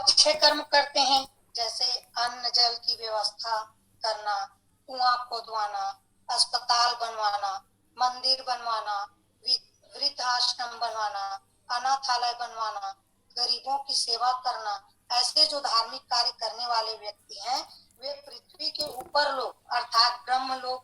अच्छे कर्म करते हैं, जैसे अन्न जल की व्यवस्था करना, कुआं खोदवाना, अस्पताल बनवाना, मंदिर बनवाना, वृद्धाश्रम बनवाना, अनाथालय बनवाना, गरीबों की सेवा करना, ऐसे जो धार्मिक कार्य करने वाले व्यक्ति हैं वे पृथ्वी के ऊपर लोग अर्थात ब्रह्म लोक,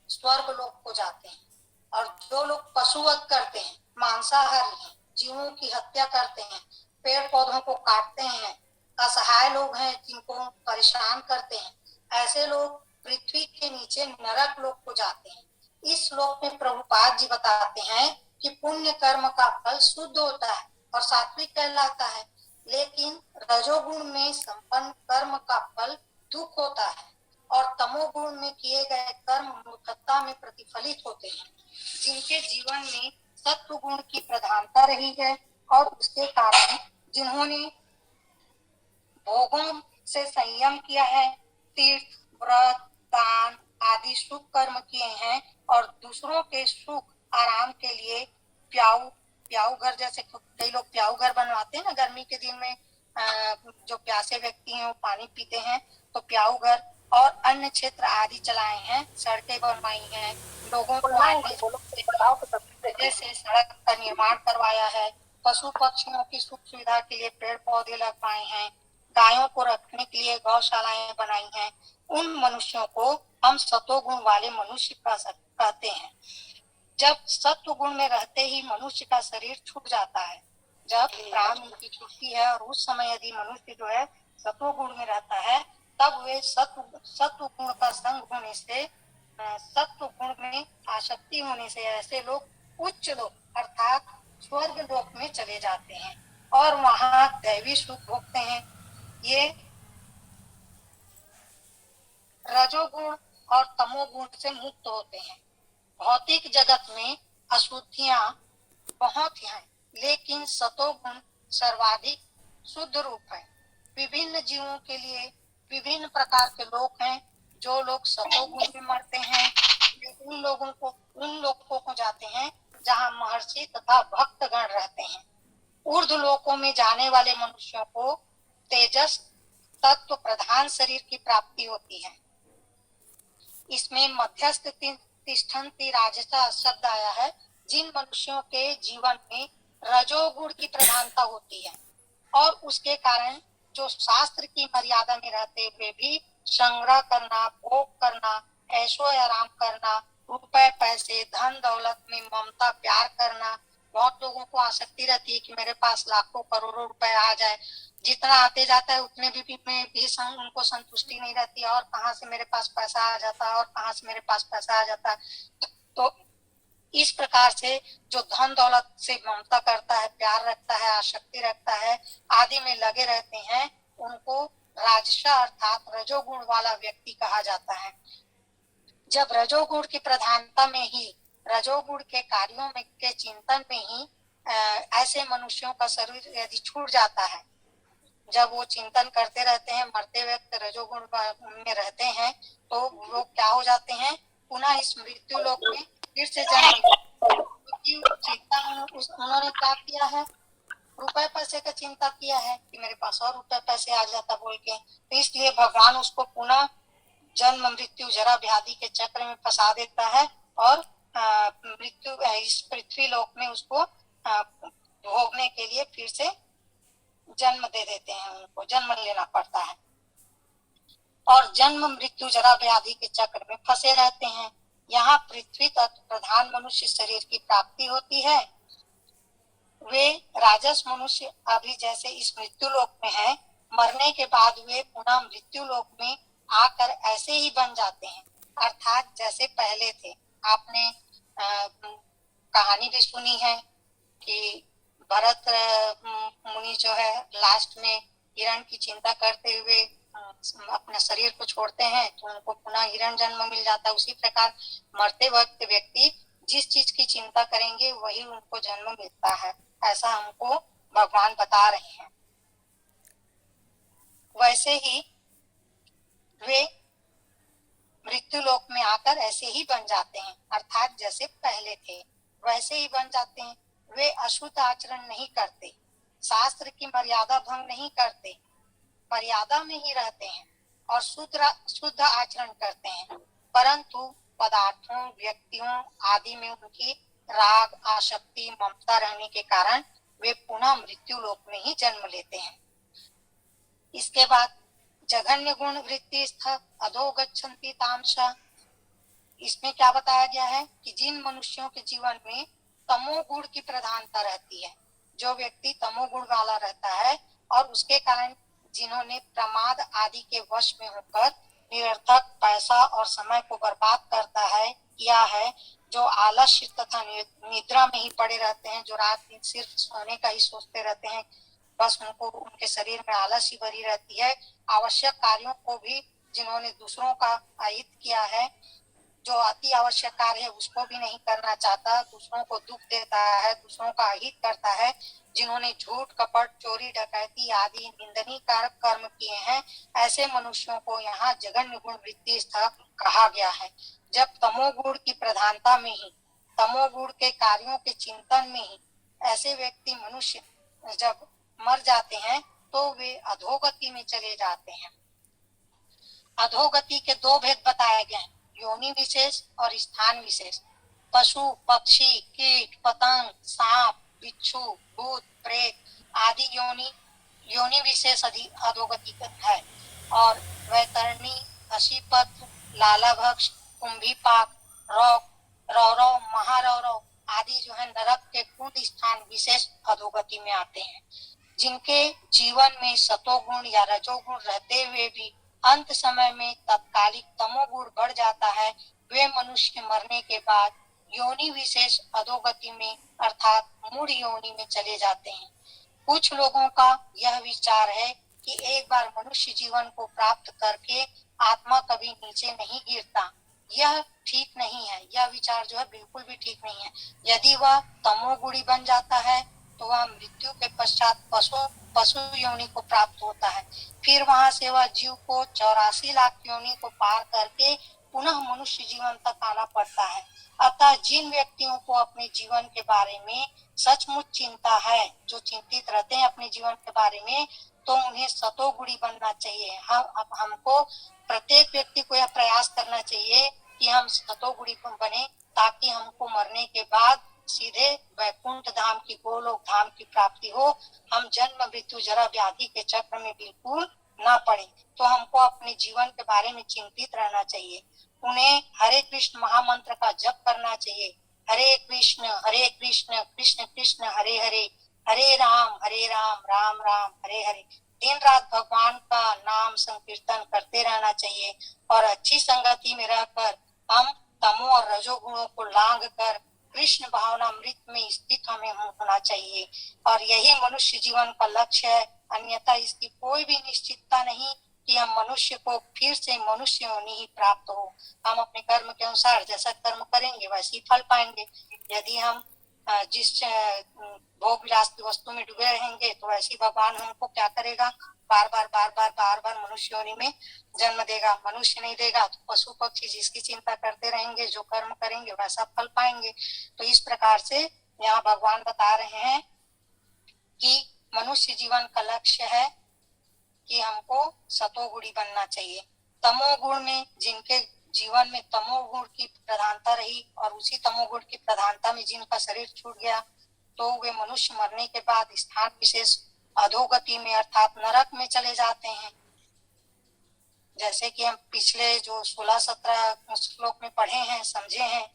स्वर्ग लोक को जाते हैं। और जो लोग पशुवध करते हैं, मांसाहारी हैं, जीवों की हत्या करते हैं, पेड़ पौधों को काटते हैं, असहाय लोग हैं जिनको परेशान करते हैं, ऐसे लोग पृथ्वी के नीचे नरक लोक को जाते हैं। इस लोक में प्रभुपाद जी बताते हैं कि पुण्य कर्म का फल शुद्ध होता है और सात्विक कहलाता है, लेकिन रजोगुण में संपन्न कर्म का फल दुख होता है और तमोगुण में किए गए कर्म मूर्खता में प्रतिफलित होते हैं। जिनके जीवन में सत्व गुण की प्रधानता रही है और उसके कारण जिन्होंने भोगों से संयम किया है, तीर्थ, व्रत, दान आदि शुभ कर्म किए हैं और दूसरों के सुख आराम के लिए प्याऊ घर, जैसे कई लोग प्याऊ घर बनवाते हैं ना, गर्मी के दिन में जो प्यासे व्यक्ति हैं वो पानी पीते हैं, तो प्याऊ घर और अन्य क्षेत्र आदि चलाए हैं, सड़कें बनवाई हैं, लोगों को आने से सड़क का निर्माण करवाया है, पशु पक्षियों की सुख सुविधा के लिए पेड़ पौधे लगवाए हैं, गायों को रखने के लिए गौशालाएं बनाई हैं। उन मनुष्यों को हम सतोगुण वाले मनुष्य कहते हैं। जब सत्व गुण में रहते ही मनुष्य का शरीर छूट जाता है, जब प्राण उनकी छूटती है और उस समय यदि मनुष्य जो है सत्व गुण में रहता है, तब वे सत्व गुण का संग होने से, सत्व गुण में आसक्ति होने से ऐसे लोग उच्च लोक अर्थात स्वर्ग लोक में चले जाते हैं और वहां दैवी सुख भोगते हैं। ये रजोगुण और तमोगुण से मुक्त होते हैं। भौतिक जगत में अशुद्धियां बहुत हैं, लेकिन सतोगुण सर्वाधिक शुद्ध रूप है। विभिन्न जीवों के लिए विभिन्न प्रकार के लोग हैं। जो लोग सतोगुण में मरते हैं उन लोगों को जाते हैं जहाँ महर्षि तथा भक्तगण रहते हैं। ऊर्ध्व लोकों में जाने वाले मनुष्यों को तेजस तत्व प्रधान शरीर की प्राप्ति होती है। इसमें मध्यस्थ तिष्ठन्ति राजसा शब्द आया है। जिन मनुष्यों के जीवन में रजोगुण की प्रधानता होती है और उसके कारण जो शास्त्र की मर्यादा में रहते हुए भी संग्रह करना, भोग करना, ऐशो आराम करना, रुपए पैसे धन दौलत में ममता प्यार करना, बहुत लोगों को आसक्ति रहती है कि मेरे पास लाखों करोड़ों रुपए आ जाए, जितना आते जाता है उतने में भी उनको संतुष्टि नहीं रहती और कहाँ से मेरे पास पैसा आ जाता है और कहाँ से मेरे पास पैसा आ जाता है। तो इस प्रकार से जो धन दौलत से ममता करता है, प्यार रखता है, आसक्ति रखता है आदि में लगे रहते हैं, उनको राजसा अर्थात रजोगुण वाला व्यक्ति कहा जाता है। जब रजोगुण की प्रधानता में ही, रजोगुण के कार्यों में के चिंतन में ही ऐसे मनुष्यों का शरीर यदि छूट जाता है, जब वो चिंतन करते रहते हैं, मरते वक्त रजोगुण में रहते हैं, तो वो क्या हो जाते हैं, पुनः इस मृत्यु लोक में फिर से जन्म। उन्होंने क्या किया है, रुपए पैसे का चिंता किया है कि मेरे पास और रुपए पैसे आ जाता बोल के, तो इसलिए भगवान उसको पुनः जन्म मृत्यु जरा व्याधि के चक्र में फंसा देता है और मृत्यु इस पृथ्वी लोक में उसको भोगने के लिए फिर से जन्म दे देते हैं, उनको जन्म लेना पड़ता है और जन्म मृत्यु जरा व्याधि के चक्र में फंसे रहते हैं। यहाँ पृथ्वी तत्व प्रधान मनुष्य शरीर की प्राप्ति होती है। वे राजस मनुष्य अभी जैसे इस मृत्यु लोक में है, मरने के बाद वे पुनः मृत्यु लोक में आकर ऐसे ही बन जाते हैं, अर्थात जैसे पहले थे। आपने कहानी भी सुनी है कि भरत मुनि जो है लास्ट में हिरण की चिंता करते हुए अपने शरीर को छोड़ते हैं तो उनको पुनः हिरण जन्म मिल जाता है। उसी प्रकार मरते वक्त व्यक्ति जिस चीज की चिंता करेंगे वही उनको जन्म मिलता है, ऐसा हमको भगवान बता रहे हैं। वैसे ही वे मृत्यु लोक में आकर ऐसे ही बन जाते हैं, अर्थात जैसे पहले थे वैसे ही बन जाते हैं। वे अशुद्ध आचरण नहीं करते, शास्त्र की मर्यादा भंग नहीं करते, मर्यादा में ही रहते हैं और शुद्ध आचरण करते हैं, परंतु पदार्थों, व्यक्तियों आदि में उनकी राग, आसक्ति, ममता रहने के कारण वे पुनः मृत्यु लोक में ही जन्म लेते हैं। इसके बाद जघन्य गुण वृत्ति स्थ अधो गच्छन्ति तामसा। इसमें क्या बताया गया है कि जिन मनुष्यों के जीवन में तमोगुण की प्रधानता रहती है, जो व्यक्ति तमोगुण वाला रहता है और उसके कारण जिन्होंने प्रमाद आदि के वश में होकर निरर्थक पैसा और समय को बर्बाद करता है, किया है, जो आलस्य तथा निद्रा में ही पड़े रहते हैं, जो रात दिन सिर्फ सोने का ही सोचते रहते हैं, बस उनको उनके शरीर में आलस्य भरी रहती है। आवश्यक कार्यों को भी जिन्होंने दूसरों का अहित किया है, जो अति आवश्यक कार्य है उसको भी नहीं करना चाहता, दूसरों को दुख देता है, दूसरों का अहित करता है, जिन्होंने झूठ, कपट, चोरी, डकैती आदि निंदनीय कर्म किए हैं, ऐसे मनुष्यों को यहाँ जघन्य गुण वृत्ति स्थ कहा गया है। जब तमोगुण की प्रधानता में ही, तमोगुण के कार्यों के चिंतन में ही ऐसे व्यक्ति मनुष्य जब मर जाते हैं तो वे अधोगति में चले जाते हैं। अधोगति के दो भेद बताए गए हैं, योनि विशेष और स्थान विशेष। पशु, पक्षी, कीट, पतंग, सांप, बिच्छू, भूत, प्रेत आदि योनि विशेष अधोगति है, और वैतरणी, अशीपत्र, लालाभक्ष, कुंभीपाक, रौरव, महारौरव आदि जो है नरक के कुंड स्थान विशेष अधोगति में आते हैं। जिनके जीवन में सतोगुण या रजोगुण रहते हुए भी अंत समय में तत्कालिक तमोगुण बढ़ जाता है, वे मनुष्य मरने के बाद योनि विशेष अधोगति में अर्थात मूढ़ योनि में चले जाते हैं। कुछ लोगों का यह विचार है कि एक बार मनुष्य जीवन को प्राप्त करके आत्मा कभी नीचे नहीं गिरता। यह ठीक नहीं है, यह विचार जो है बिल्कुल भी ठीक नहीं है। यदि वह तमोगुणी बन जाता है तो वह मृत्यु के पश्चात पशु योनि को प्राप्त होता है, फिर वहां से वह जीव को 84 लाख योनि को पार करके पुनः मनुष्य जीवन तक आना पड़ता है। अतः जिन व्यक्तियों को अपने जीवन के बारे में सचमुच चिंता है, जो चिंतित रहते हैं अपने जीवन के बारे में, तो उन्हें सतोगुणी बनना चाहिए। हमको प्रत्येक व्यक्ति को यह प्रयास करना चाहिए कि हम सतोगुणी बने, ताकि हमको मरने के बाद सीधे वैकुंठ धाम की, गोलोक धाम की प्राप्ति हो, हम जन्म मृत्यु जरा व्याधि के चक्र में बिल्कुल ना पड़े। तो हमको अपने जीवन के बारे में चिंतित रहना चाहिए। उन्हें हरे कृष्ण महामंत्र का जप करना चाहिए। हरे कृष्ण कृष्ण कृष्ण हरे हरे, हरे राम राम राम हरे हरे। दिन रात भगवान का नाम संकीर्तन करते रहना चाहिए और अच्छी संगति में रहकर हम तमो और रजोगुणों को लांग कर कृष्ण भावना अमृत में स्थित हमें होना चाहिए। और यही मनुष्य जीवन का लक्ष्य है, अन्यथा इसकी कोई भी निश्चितता नहीं कि हम मनुष्य को फिर से मनुष्य योनि ही प्राप्त हो। हम अपने कर्म के अनुसार जैसा कर्म करेंगे वैसे ही फल पाएंगे। यदि हम जिस भोग विलास की वस्तु में डूबे रहेंगे तो वैसे ही भगवान हमको क्या करेगा, बार बार मनुष्य योनि में जन्म देगा। मनुष्य नहीं देगा तो पशु पक्षी जिसकी चिंता करते रहेंगे, जो कर्म करेंगे वैसा फल पाएंगे। तो इस प्रकार से यहाँ भगवान बता रहे हैं कि मनुष्य जीवन का लक्ष्य है कि हमको सतोगुणी बनना चाहिए। तमोगुण में, जिनके जीवन में तमोगुण की प्रधानता रही और उसी तमोगुण की प्रधानता में जिनका शरीर छूट गया, तो वे मनुष्य मरने के बाद स्थान विशेष अधोगति में अर्थात नरक में चले जाते हैं। जैसे कि हम पिछले जो 16-17 श्लोक में पढ़े हैं, समझे हैं,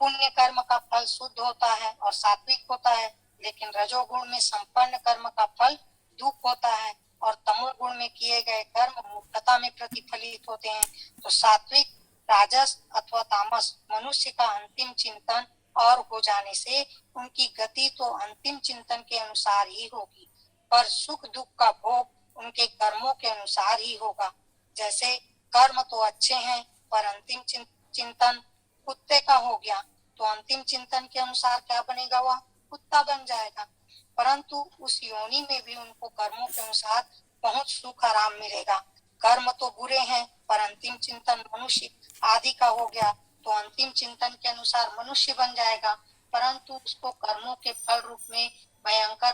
पुण्य कर्म का फल शुद्ध होता है और सात्विक होता है, लेकिन रजोगुण में संपन्न कर्म का फल दुख होता है और तमोगुण में किए गए कर्म मूर्खता में प्रतिफलित होते हैं। तो सात्विक, राजस अथवा तामस मनुष्य का अंतिम चिंतन और हो जाने से उनकी गति तो अंतिम चिंतन के अनुसार ही होगी, पर सुख दुख का भोग उनके कर्मों के अनुसार ही होगा। जैसे कर्म तो अच्छे हैं पर अंतिम चिंतन कुत्ते का हो गया तो अंतिम चिंतन के अनुसार क्या बनेगा, वह कुत्ता बन जाएगा। परंतु उस योनि में भी उनको कर्मों के अनुसार बहुत सुख आराम मिलेगा। कर्म तो बुरे हैं पर अंतिम चिंतन मनुष्य आदि का हो गया तो अंतिम चिंतन के अनुसार मनुष्य बन जाएगा, परंतु उसको कर्मों के फल रूप में भयंकर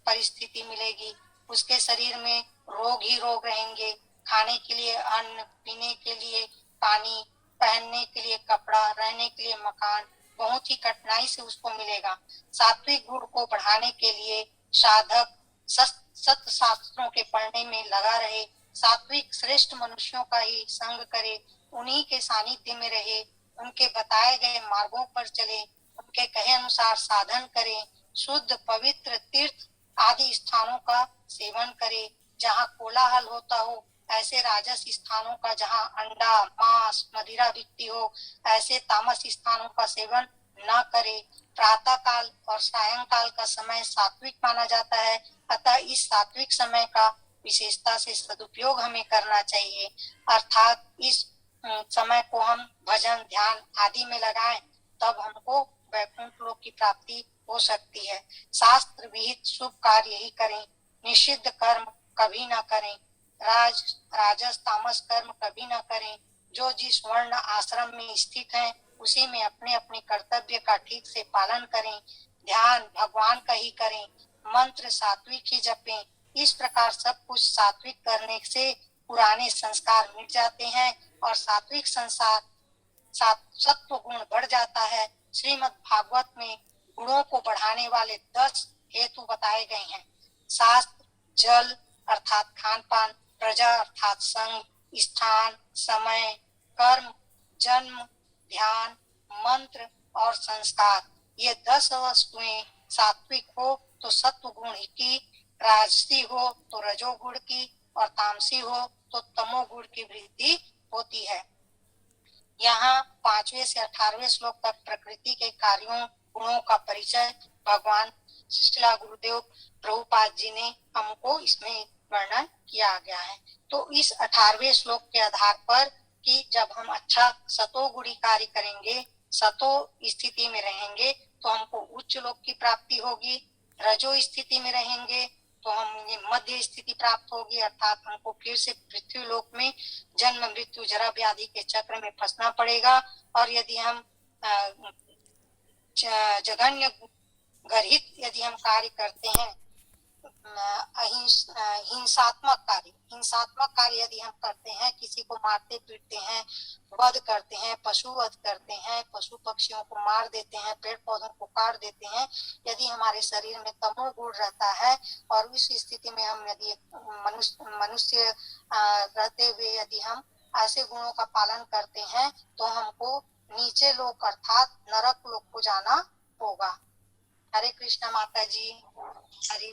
परिस्थिति मिलेगी। उसके शरीर में रोग ही रोग रहेंगे। खाने के लिए अन्न, पीने के लिए पानी, पहनने के लिए कपड़ा, रहने के लिए मकान बहुत ही कठिनाई से उसको मिलेगा। सात्विक गुण को बढ़ाने के लिए साधक सत्य शास्त्रों के पढ़ने में लगा रहे, सात्विक श्रेष्ठ मनुष्यों का ही संग करे, उन्हीं के सानिध्य में रहे, उनके बताए गए मार्गों पर चले, उनके कहे अनुसार साधन करे, शुद्ध पवित्र तीर्थ आदि स्थानों का सेवन करे। जहाँ कोलाहल होता हो, ऐसे राजस स्थानों का, जहाँ अंडा, मांस, मदिरा बिकती हो, ऐसे तामस स्थानों का सेवन न करे। प्रातः काल और सायंकाल का समय सात्विक माना जाता है, अतः इस सात्विक समय का विशेषता से सदुपयोग हमें करना चाहिए। अर्थात इस समय को हम भजन, ध्यान आदि में लगाएं, तब हमको वैकुंठ लोक की प्राप्ति हो सकती है। शास्त्र विहित शुभ कार्य ही करें, निषिद्ध कर्म कभी न करें, राजस तामस कर्म कभी न करें। जो जिस वर्ण आश्रम में स्थित हैं, उसी में अपने अपने कर्तव्य का ठीक से पालन करें। ध्यान भगवान का ही करें, मंत्र सात्विक ही जपें। इस प्रकार सब कुछ सात्विक करने से पुराने संस्कार मिट जाते हैं और सात्विक संसार सत्व गुण बढ़ जाता है। श्रीमद् भागवत में गुणों को बढ़ाने वाले 10 हेतु बताए गए हैं। शास्त्र, जल अर्थात खान पान, प्रजा अर्थात संग, स्थान, समय, कर्म, जन्म, ध्यान, मंत्र और संस्कार, ये 10 वस्तुएं सात्विक हो तो सत्व गुण की, राजसी हो तो रजोगुण की और तामसी हो तो तमोगुण की वृद्धि होती है। यहाँ 5वें से 18वें श्लोक तक प्रकृति के कार्यों, गुणों का परिचय भगवान श्रीला गुरुदेव प्रभुपाद जी ने हमको इसमें वर्णन किया गया है। तो इस 18वें श्लोक के आधार पर कि जब हम अच्छा सतोगुणी कार्य करेंगे, सतो स्थिति में रहेंगे, तो हमको उच्च लोक की प्राप्ति होगी। रजो स्थिति में रहेंगे तो हम मध्य स्थिति प्राप्त होगी, अर्थात हमको फिर से पृथ्वी लोक में जन्म मृत्यु जरा व्याधि के चक्र में फंसना पड़ेगा। और यदि हम जघन्य गर्हित यदि हम कार्य करते हैं, हिंसात्मक कार्य यदि हम करते हैं, किसी को मारते पीटते हैं, वध करते हैं, पशु वध करते हैं, पशु पक्षियों को मार देते हैं, पेड़ पौधों को काट देते हैं, यदि हमारे शरीर में तमोगुण रहता है और इस स्थिति में हम यदि मनुष्य रहते हुए यदि हम ऐसे गुणों का पालन करते हैं, तो हमको नीचे लोक अर्थात नरक लोक को जाना होगा। हरे कृष्ण माता जी। हरि